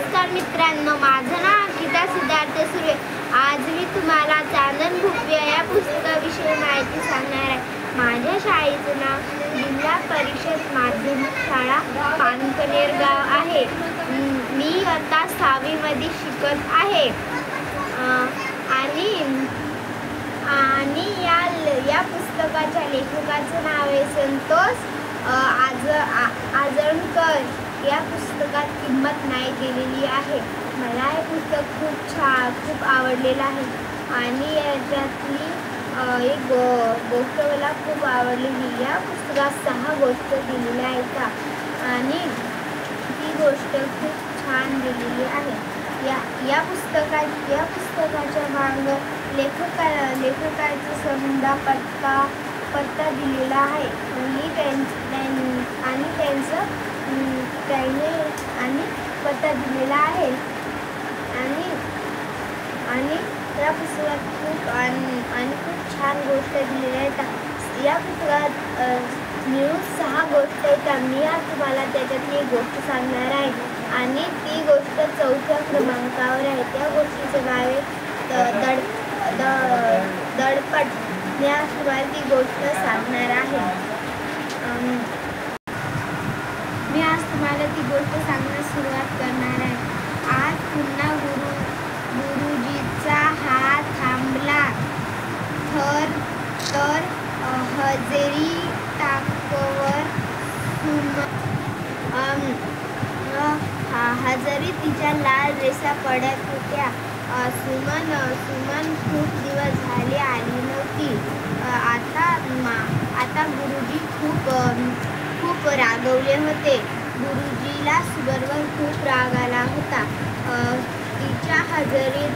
नमस्कार मित्रांनो, माझं नाव अंकिता सिद्धार्थ सुरे। आज मी तुम्हाला चांदण भुकव्या या पुस्तकाविषयी माहिती सांगणार आहे। माझ्या शाळेचं नाव जिल्हा परिषद माध्यमिक शाळा पानकनेर गाव आहे। मी आता 6वी मध्ये शिकत आहे आणि या पुस्तकाच्या लेखकाचं नाव आहे संतोष आजळकर। या पुस्तकात किंमत नाही केलेली आहे। मला हे पुस्तक खूप आवडलेलं आहे आणि याच्यातली एक गोष्ट मला खूप आवडलेली। या पुस्तकात 6 गोष्ट दिलेल्या आहेत आणि ती गोष्ट खूप छान दिलेली आहे। या पुस्तकाच्या मागे लेखकाचा समजा पत्ता दिलेला आहे आणि पत्ता दिलेला आहे आणि या पुस्तकात खूप छान गोष्ट दिलेल्या आहेत। या पुस्तकात मिळून 6 गोष्ट आहेत। मी आज तुम्हाला त्याच्यातली एक गोष्ट सांगणार आहे आणि ती गोष्ट 4थ्या क्रमांकावर आहे। त्या गोष्टीचे नाव आहे दडपट। मी आज तुम्हाला ती गोष्ट सांगणार आहे। मी आज तुम्हाला ती गोष्ट सांगण्यास सुरुवात करणार आहे। आज पुन्हा गुरुजीचा हात थांबला तर हजेरी टाकवर हजेरी तिच्या लाल रेषा पडत होत्या। सुमन खूप दिवस झाले आली नव्हती। आता गुरुजी खूप रागवले होते। गुरुजीला सुमनवर खूप राग आला होता। तिच्या हजेरीत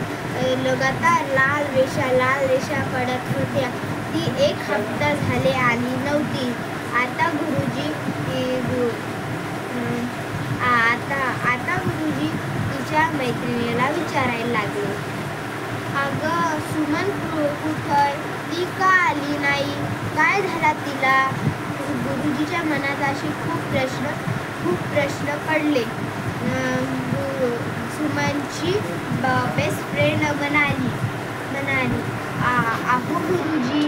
लगातार लाल रेषा पडत होत्या। ती 1 हप्ता झाले आली नव्हती। आता गुरुजी तिच्या मैत्रिणीला विचारायला लागले, अगं सुमन कुठे? ती का आली नाही? काय झाला तिला? गुरुजीच्या मनात असे खूप प्रश्न पडले। सुमनची बेस्ट फ्रेंड म्हणाली, अहो गुरुजी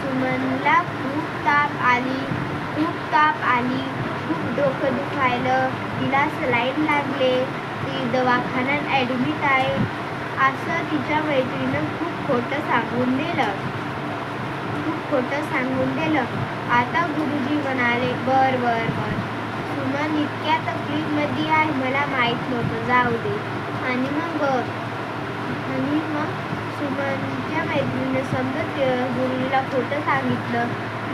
सुमनला खूप ताप आली, खूप डोकं दुखायलं, तिला सलाईन लागले, ती दवाखान्यात ॲडमिट आहे, असं तिच्या मैत्रिणीनं खूप खोटं सांगून दिलं। आता गुरुजी म्हणाले, बर सुमन इतक्या तकलीफमध्ये आहे, मला माहीत नव्हतं, जाऊ दे। आणि मग सुमनच्या मैत्रिणीने समजा गुरुजीला खोटं सांगितलं।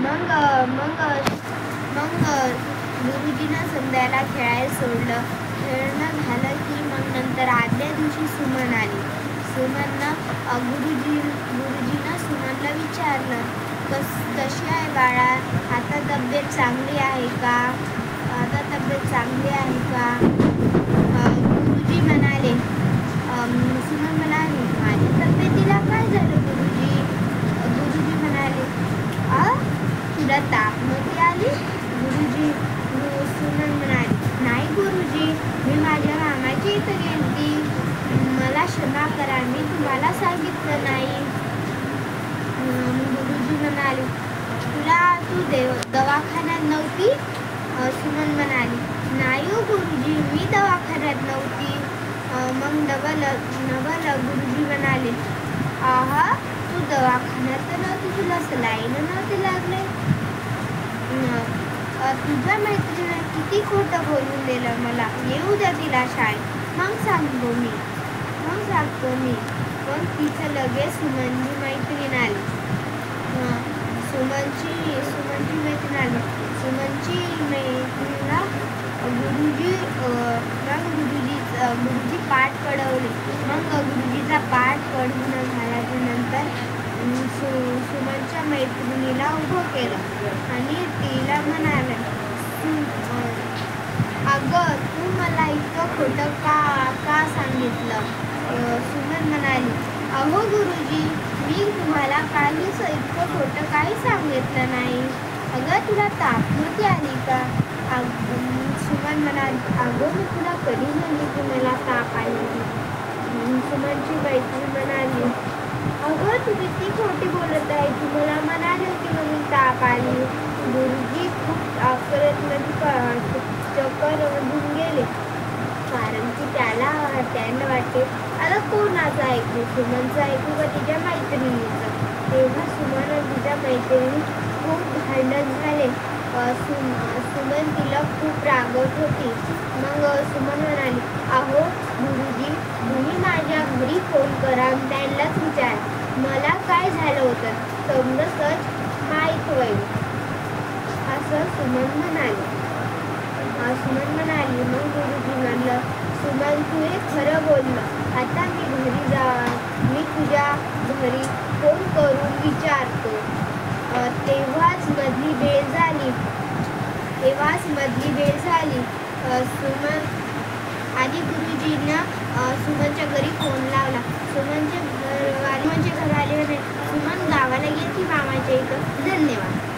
मग गुरुजीनं समजायला खेळायला सोडलं। खेळणं झालं की मग नंतर आदल्या दिवशी सुमन आली। गुरुजीनं सुमनला विचारलं, कशी आहे बाळा? आता तब्येत चांगली आहे का? गुरुजी म्हणाले, सुमन म्हणाली, माझ्या तब्येतीला काय झालं गुरुजी? गुरुजी म्हणाले, तुला ताप नव्हती आली? सुमन म्हणाली, नाही गुरुजी, मी माझ्या मामाची इथं गेलती, मला क्षमा करा, मी तुम्हाला सांगितलं नाही। गुरुजी म्हणाले, तू दवाखान्यात नव्हती? सुमन म्हणाली, नाही हो गुरुजी, मी दवाखान्यात नव्हती। मग डबल गुरुजी म्हणाले, तू दवाखान्यात नव्हती, तुला सलाईन नव्हती लागले? तुझ्या मैत्रिणीने किती खोटं बोलून दिलं मला, येऊ द्या तिला शाळेत, मग सांगतो मी। पण तिचं लगेच सुमनची मैत्रीण आली। सुमनची मैत्रिणीला गुरुजी पाठ पढवले। मग गुरुजीचा पाठ पढवून झाल्याच्या नंतर सुमनच्या मैत्रिणीला उभं केलं आणि तिला म्हणाले, अगं तू मला इतकं खोटं का सांगितलं? सुमन म्हणाली, अहो गुरुजी, मी तुम्हाला काहीच इतकं खोटं काही सांगितलं नाही। अगं तुला ताप नव्हती आली का? सुमन म्हणाली, अगं मी तुला कधी म्हणली की मला ताप आली? सुमनची मैत्रीण म्हणाली, अगं तू किती खोटी बोलत आहे, तू मला म्हणाली होती ना मी ताप आली. गुरुजी खूप आकर्तमध्ये चक्करमधून गेले, कारण की त्यांना वाटते आता कोणाचं ऐकू, सुमनचं ऐकू का तिच्या मैत्रिणीचं. तेव्हा सुमन आणि तिच्या मैत्रिणी खूप भांडण झाले. सुमन तिला खूप रागवत होती. मग सुमन म्हणाली, अहो गुरुजी, तुम्ही माझ्या घरी फोन करा आणि त्यांनाच विचार मला काय झालं होतं, समजा सच माहीत होईल, असं सुमन म्हणाली. मग गुरुजी म्हणलं, सुमन तू हे खरं बोललं, आता मी तुझ्या घरी फोन करून विचारतो. तेव्हाच मधली वेळ झाली. सुमन आणि गुरुजींना सुमनच्या घरी फोन लावला. सुमनचे घर आले म्हणे, सुमन गावाला गेली मामाच्या इथं. धन्यवाद.